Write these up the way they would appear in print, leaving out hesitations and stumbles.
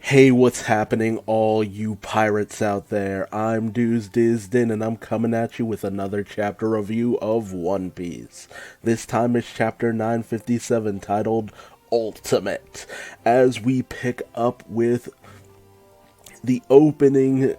Hey, what's happening, all you pirates out there? I'm Duuz-Diz-Din, and I'm coming at you with another chapter review of One Piece. This time it's chapter 957, titled Ultimate, as we pick up with the opening.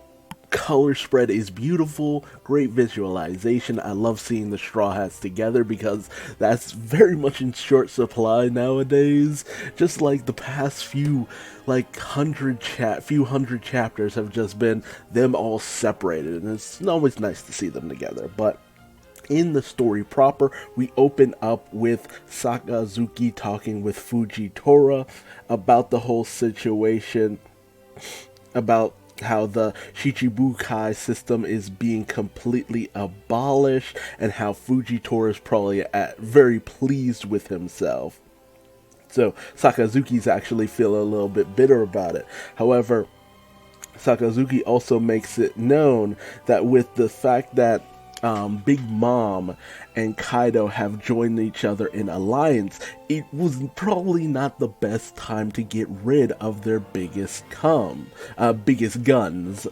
Color spread is beautiful, great visualization. I love seeing the Straw Hats together because that's very much in short supply nowadays. Just like the past few hundred chapters have just been them all separated, and it's always nice to see them together. But in the story proper, we open up with Sakazuki talking with Fujitora about the whole situation, about how the Shichibukai system is being completely abolished, and how Fujitora is probably very pleased with himself. So Sakazuki's actually feeling a little bit bitter about it. However, Sakazuki also makes it known that with the fact that Big Mom and Kaido have joined each other in alliance, it was probably not the best time to get rid of their biggest guns,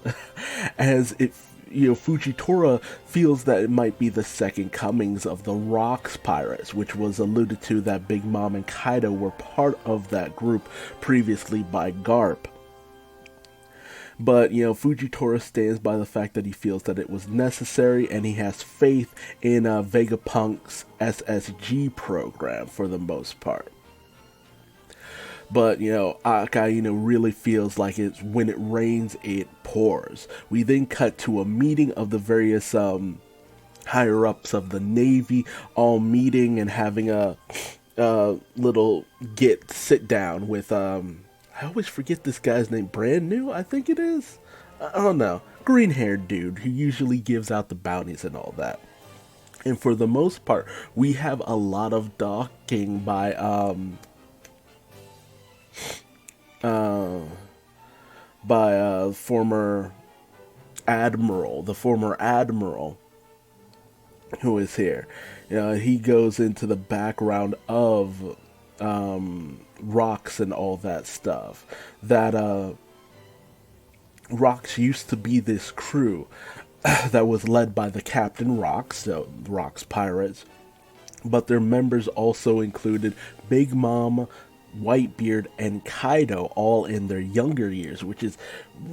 as it. Fujitora feels that it might be the second comings of the Rocks Pirates, which was alluded to that Big Mom and Kaido were part of that group previously by Garp. But, Fujitora stands by the fact that he feels that it was necessary, and he has faith in Vegapunk's SSG program for the most part. But, Akai, really feels like it's when it rains, it pours. We then cut to a meeting of the various higher-ups of the Navy, all meeting and having a little sit down with I always forget this guy's name. Brand New, I think it is. I don't know. Green-haired dude who usually gives out the bounties and all that. And for the most part, we have a lot of docking by former admiral, the former admiral who is here. He goes into the background of Rocks and all that stuff. That Rocks used to be this crew that was led by the Captain Rocks, so Rocks Pirates, but their members also included Big Mom, Whitebeard, and Kaido, all in their younger years, which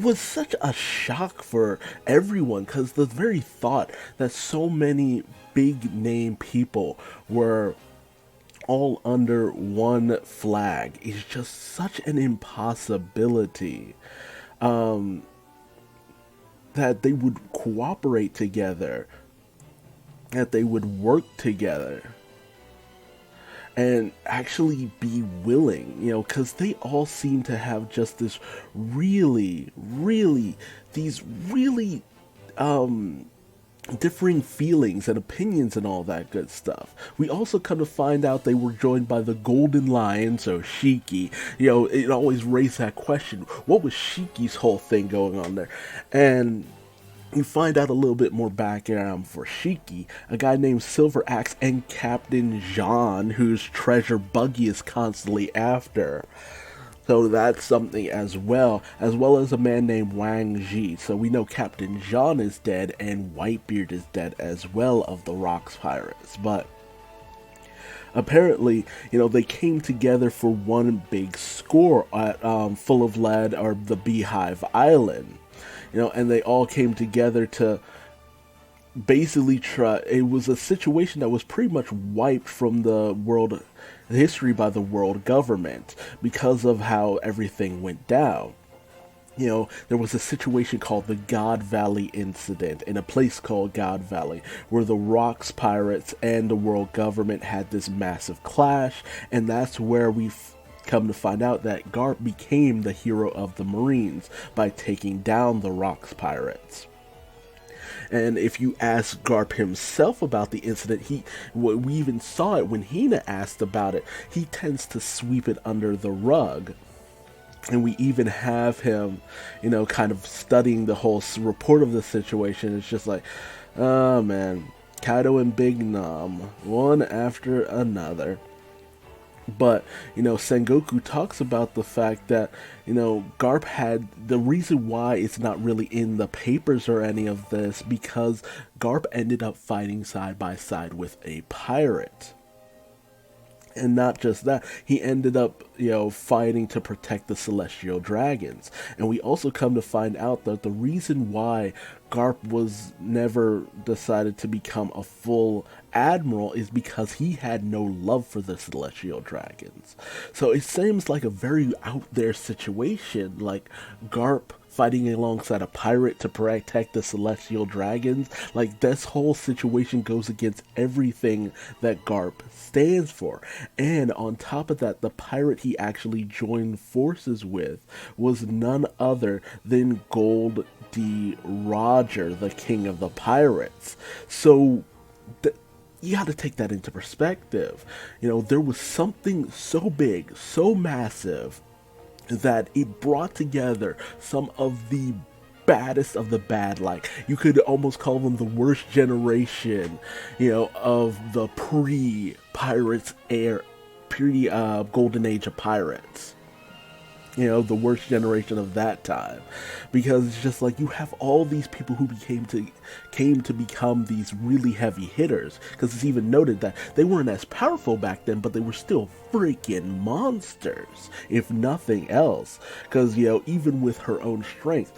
was such a shock for everyone, because the very thought that so many big name people were all under one flag is just such an impossibility. That they would cooperate together, that they would work together, and actually be willing, because they all seem to have just this these really differing feelings and opinions and all that good stuff. We also come to find out they were joined by the Golden Lion, so Shiki. It always raised that question, what was Shiki's whole thing going on there? And you find out a little bit more background for Shiki, a guy named Silver Axe, and Captain Jean, whose treasure Buggy is constantly after. So that's something as well as a man named Wang Ji. So we know Captain Jean is dead, and Whitebeard is dead as well, of the Rocks Pirates. But apparently, they came together for one big score at Full of Lead, or the Beehive Island. And they all came together to basically try. It was a situation that was pretty much wiped from the world history by the world government because of how everything went down. There was a situation called the God Valley Incident in a place called God Valley, where the Rocks Pirates and the world government had this massive clash, and that's where we've come to find out that Garp became the hero of the Marines by taking down the Rocks Pirates. And if you ask Garp himself about the incident, we even saw it when Hina asked about it. He tends to sweep it under the rug. And we even have him, kind of studying the whole report of the situation. It's just like, oh man, Kaido and Big Mom, one after another. But, Sengoku talks about the fact that, Garp had the reason why it's not really in the papers or any of this because Garp ended up fighting side by side with a pirate. And not just that, he ended up, fighting to protect the celestial dragons. And we also come to find out that the reason why Garp was never decided to become a full admiral is because he had no love for the celestial dragons. So it seems like a very out there situation, like Garp fighting alongside a pirate to protect the celestial dragons. Like, this whole situation goes against everything that Garp stands for. And on top of that, the pirate he actually joined forces with was none other than Gold D. Roger, the king of the pirates. So, you got to take that into perspective. There was something so big, so massive, that it brought together some of the baddest of the bad. Like, you could almost call them the worst generation, of the pre-pirates era, pre-golden age of pirates. The worst generation of that time, because it's just like you have all these people who came to become these really heavy hitters, because it's even noted that they weren't as powerful back then, but they were still freaking monsters, if nothing else, because even with her own strength,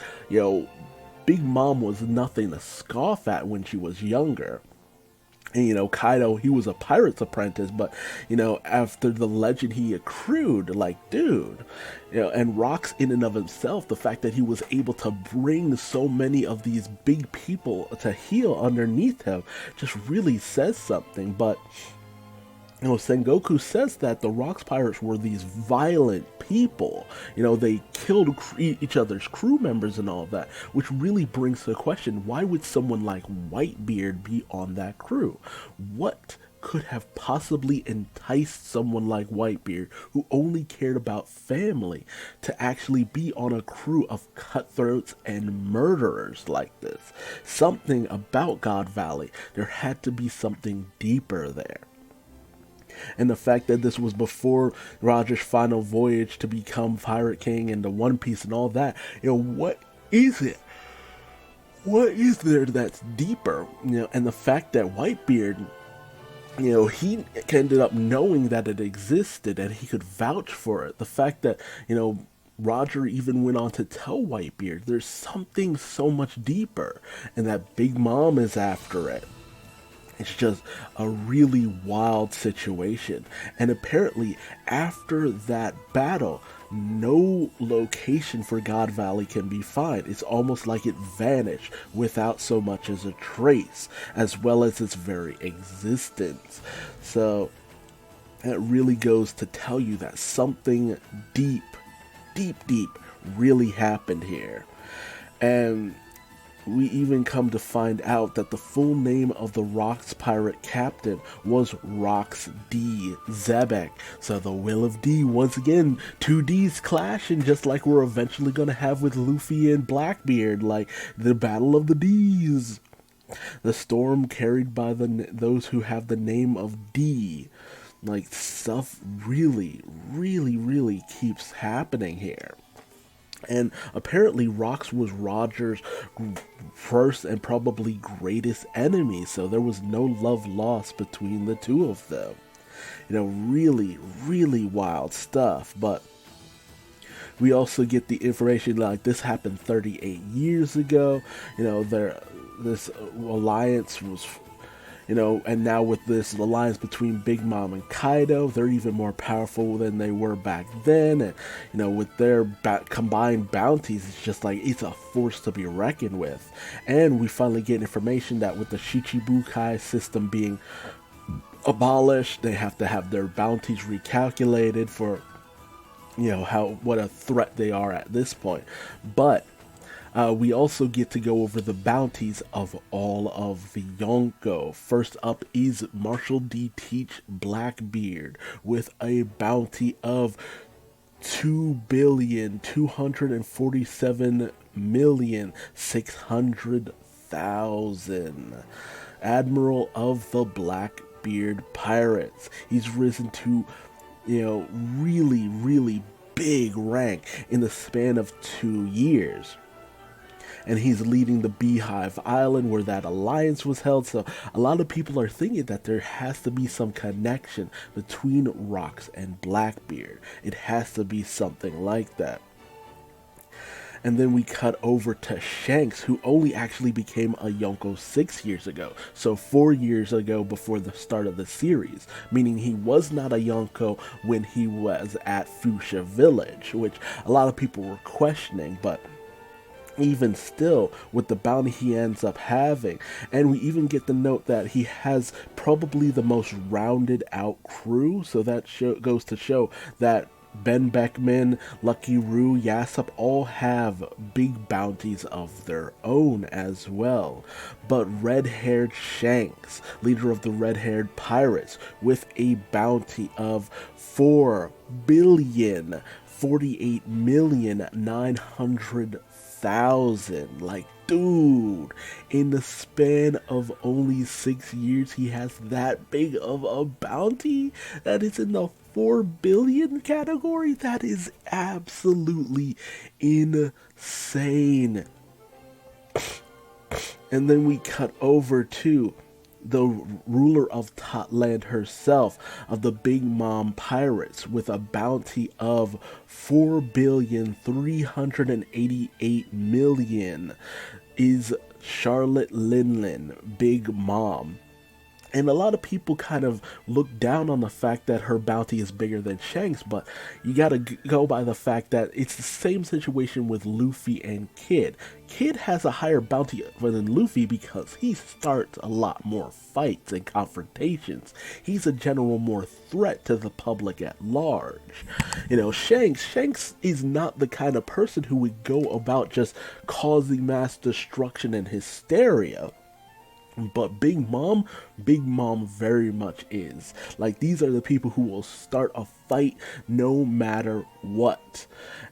Big Mom was nothing to scoff at when she was younger. And, Kaido, he was a pirate's apprentice, but, after the legend he accrued, like, dude, and Rocks in and of himself, the fact that he was able to bring so many of these big people to heal underneath him just really says something. But, Sengoku says that the Rocks pirates were these violent people. They killed each other's crew members and all that, which really brings the question, why would someone like Whitebeard be on that crew? What could have possibly enticed someone like Whitebeard, who only cared about family, to actually be on a crew of cutthroats and murderers like this? Something about God Valley. There had to be something deeper there. And the fact that this was before Roger's final voyage to become Pirate King and the One Piece and all that, what is it? What is there that's deeper? And the fact that Whitebeard, he ended up knowing that it existed and he could vouch for it. The fact that, Roger even went on to tell Whitebeard there's something so much deeper and that Big Mom is after it. It's just a really wild situation. And apparently, after that battle, no location for God Valley can be found. It's almost like it vanished without so much as a trace, as well as its very existence. So, it really goes to tell you that something deep, deep really happened here. And we even come to find out that the full name of the Rocks pirate captain was Rocks D. Zebek. So the Will of D, once again, two D's clashing, just like we're eventually going to have with Luffy and Blackbeard, like the Battle of the D's. The storm carried by those who have the name of D. Like, stuff really keeps happening here. And apparently Rocks was Roger's first and probably greatest enemy, so there was no love lost between the two of them. Really wild stuff. But we also get the information like this happened 38 years ago. This alliance was, and now with this alliance between Big Mom and Kaido, they're even more powerful than they were back then. And, with their combined bounties, it's just like, it's a force to be reckoned with. And we finally get information that with the Shichibukai system being abolished, they have to have their bounties recalculated for, what a threat they are at this point. But we also get to go over the bounties of all of the Yonko. First up is Marshall D. Teach Blackbeard with a bounty of 2,247,600,000. Admiral of the Blackbeard Pirates. He's risen to really, really big rank in the span of 2 years. And he's leading the Beehive Island where that alliance was held. So a lot of people are thinking that there has to be some connection between Rocks and Blackbeard. It has to be something like that. And then we cut over to Shanks, who only actually became a Yonko 6 years ago. So 4 years ago before the start of the series. Meaning he was not a Yonko when he was at Fuchsia Village, which a lot of people were questioning, but even still, with the bounty he ends up having, and we even get the note that he has probably the most rounded out crew, so that goes to show that Ben Beckman, Lucky Roo, Yasop all have big bounties of their own as well. But red-haired Shanks, leader of the red-haired pirates, with a bounty of 4,048,900,000. Like, dude, in the span of only 6 years, he has that big of a bounty that is in the 4 billion category. That is absolutely insane. And then we cut over to the ruler of Totland herself, of the Big Mom Pirates, with a bounty of 4,388,000,000, is Charlotte Linlin, Big Mom. And a lot of people kind of look down on the fact that her bounty is bigger than Shanks, but you gotta go by the fact that it's the same situation with Luffy and Kid. Kid has a higher bounty than Luffy because he starts a lot more fights and confrontations. He's a general more threat to the public at large. Shanks is not the kind of person who would go about just causing mass destruction and hysteria. But Big Mom very much is. Like, these are the people who will start a fight no matter what.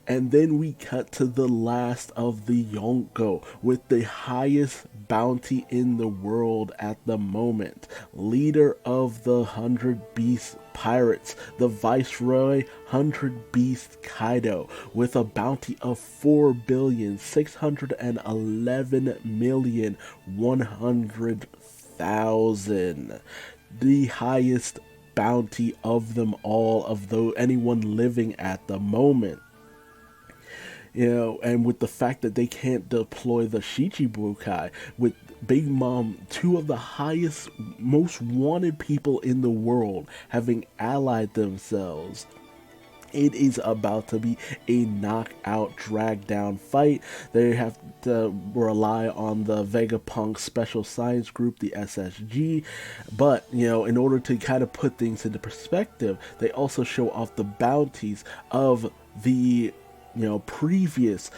And then we cut to the last of the Yonko, with the highest bounty in the world at the moment. Leader of the 100 Beast Pirates, the Viceroy 100 Beast Kaido, with a bounty of 4,611,100,000, the highest bounty of them all, of anyone living at the moment. And with the fact that they can't deploy the Shichibukai, with Big Mom, two of the highest, most wanted people in the world, having allied themselves, it is about to be a knockout, drag down fight. They have to rely on the Vegapunk Special Science Group, the SSG. But, in order to kind of put things into perspective, they also show off the bounties of the, previous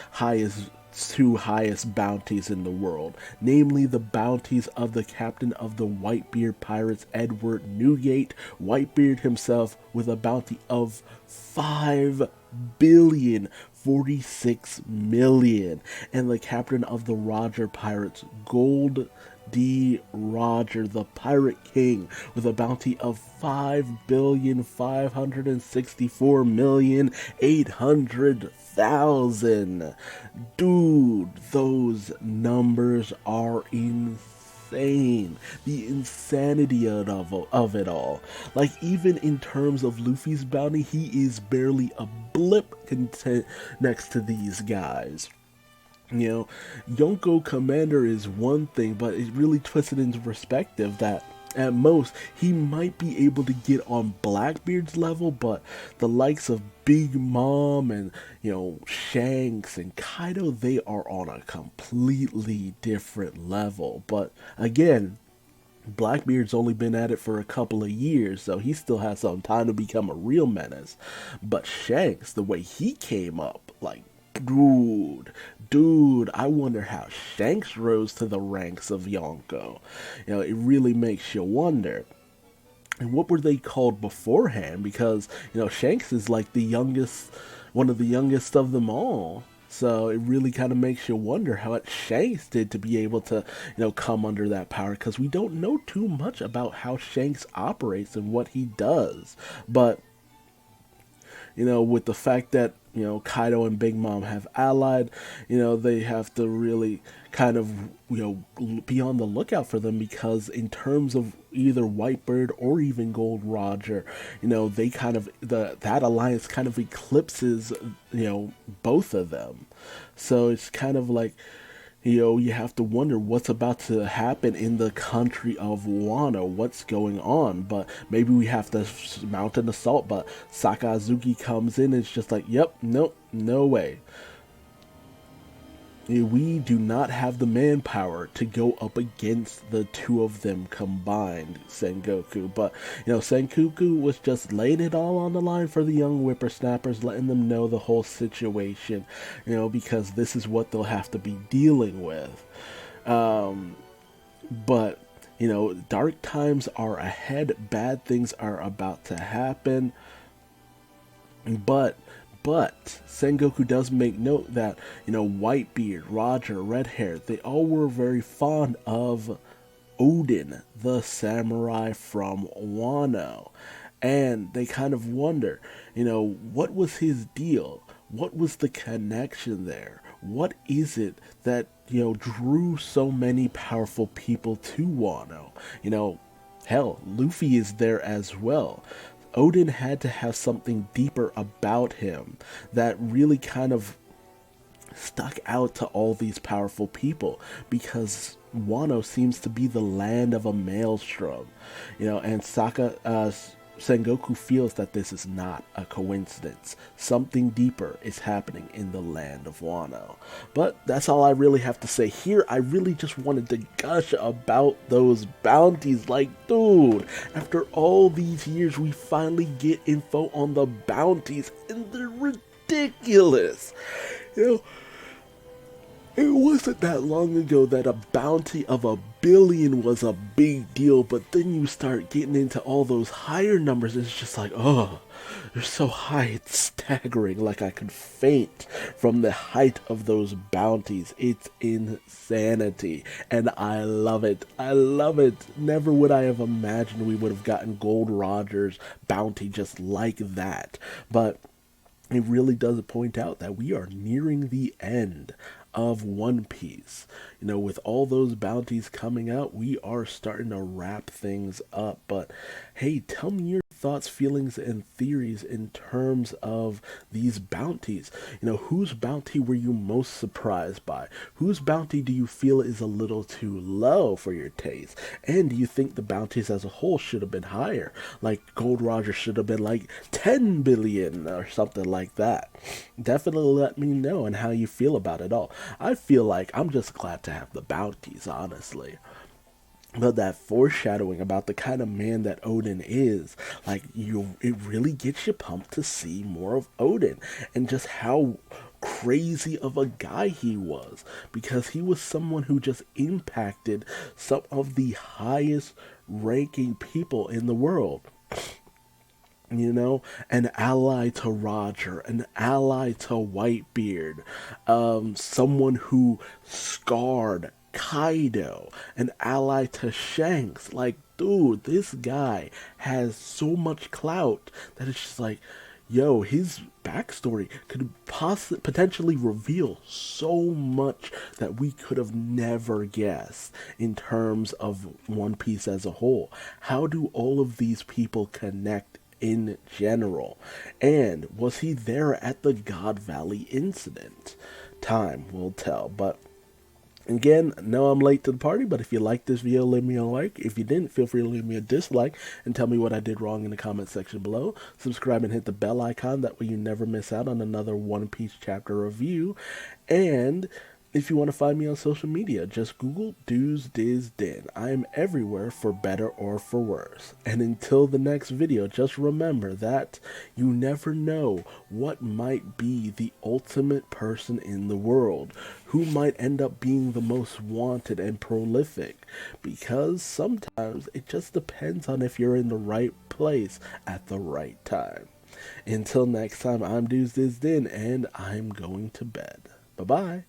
two highest bounties in the world, namely the bounties of the captain of the Whitebeard Pirates, Edward Newgate, Whitebeard himself, with a bounty of 5,046,000,000, and the captain of the Roger Pirates, Gold D. Roger, the Pirate King, with a bounty of 5,564,800,000. Dude, those numbers are insane. The insanity of it all. Like, even in terms of Luffy's bounty, he is barely a blip next to these guys. Yonko Commander is one thing, but it really puts it into perspective that at most he might be able to get on Blackbeard's level, but the likes of Big Mom and Shanks and Kaido, they are on a completely different level. But again, Blackbeard's only been at it for a couple of years, so he still has some time to become a real menace. But Shanks, the way he came up, like, dude, I wonder how Shanks rose to the ranks of Yonko. It really makes you wonder. And what were they called beforehand? Because, Shanks is like the youngest, one of the youngest of them all. So it really kind of makes you wonder how Shanks did to be able to, come under that power. Because we don't know too much about how Shanks operates and what he does. But with the fact that, Kaido and Big Mom have allied, they have to really kind of, be on the lookout for them, because in terms of either Whitebird or even Gold Roger, they kind of, that alliance kind of eclipses, both of them. So it's kind of like, you have to wonder what's about to happen in the country of Wano, what's going on. But maybe we have to mount an assault, but Sakazuki comes in and it's just like, yep, nope, no way. We do not have the manpower to go up against the two of them combined, Sengoku. But, Sengoku was just laying it all on the line for the young whippersnappers, letting them know the whole situation, because this is what they'll have to be dealing with. But, dark times are ahead, bad things are about to happen. But Sengoku does make note that, Whitebeard, Roger, Redhair, they all were very fond of Odin, the samurai from Wano. And they kind of wonder, what was his deal? What was the connection there? What is it that, drew so many powerful people to Wano? Hell, Luffy is there as well. Odin had to have something deeper about him that really kind of stuck out to all these powerful people, because Wano seems to be the land of a maelstrom, and Sengoku feels that this is not a coincidence. Something deeper is happening in the land of Wano. But that's all I really have to say here. I really just wanted to gush about those bounties. Like, dude, after all these years, we finally get info on the bounties, and they're ridiculous. It wasn't that long ago that a bounty of 1 billion was a big deal, but then you start getting into all those higher numbers, and it's just like, oh, they're so high, it's staggering, like I could faint from the height of those bounties. It's insanity, and I love it. I love it. Never would I have imagined we would have gotten Gold Roger's bounty just like that, but it really does point out that we are nearing the end of One Piece. With all those bounties coming out, we are starting to wrap things up. But hey, tell me your thoughts, feelings, and theories in terms of these bounties. Whose bounty were you most surprised by? Whose bounty do you feel is a little too low for your taste? And do you think the bounties as a whole should have been higher? Like Gold Roger should have been like 10 billion or something like that. Definitely let me know and how you feel about it all. I feel like I'm just glad to have the bounties, honestly. But that foreshadowing about the kind of man that Odin is, like, it really gets you pumped to see more of Odin and just how crazy of a guy he was, because he was someone who just impacted some of the highest ranking people in the world. An ally to Roger, an ally to Whitebeard, someone who scarred Kaido, an ally to Shanks. Like, dude, this guy has so much clout that it's just like, yo, his backstory could potentially reveal so much that we could have never guessed in terms of One Piece as a whole. How do all of these people connect in general? And was he there at the God Valley incident? Time will tell. But again, no, I'm late to the party, but if you liked this video, leave me a like. If you didn't, feel free to leave me a dislike and tell me what I did wrong in the comment section below. Subscribe and hit the bell icon, that way you never miss out on another One Piece chapter review. And if you want to find me on social media, just Google Duuz-Diz-Din. I am everywhere for better or for worse. And until the next video, just remember that you never know what might be the ultimate person in the world, who might end up being the most wanted and prolific, because sometimes it just depends on if you're in the right place at the right time. Until next time, I'm Duuz-Diz-Din, and I'm going to bed. Bye-bye.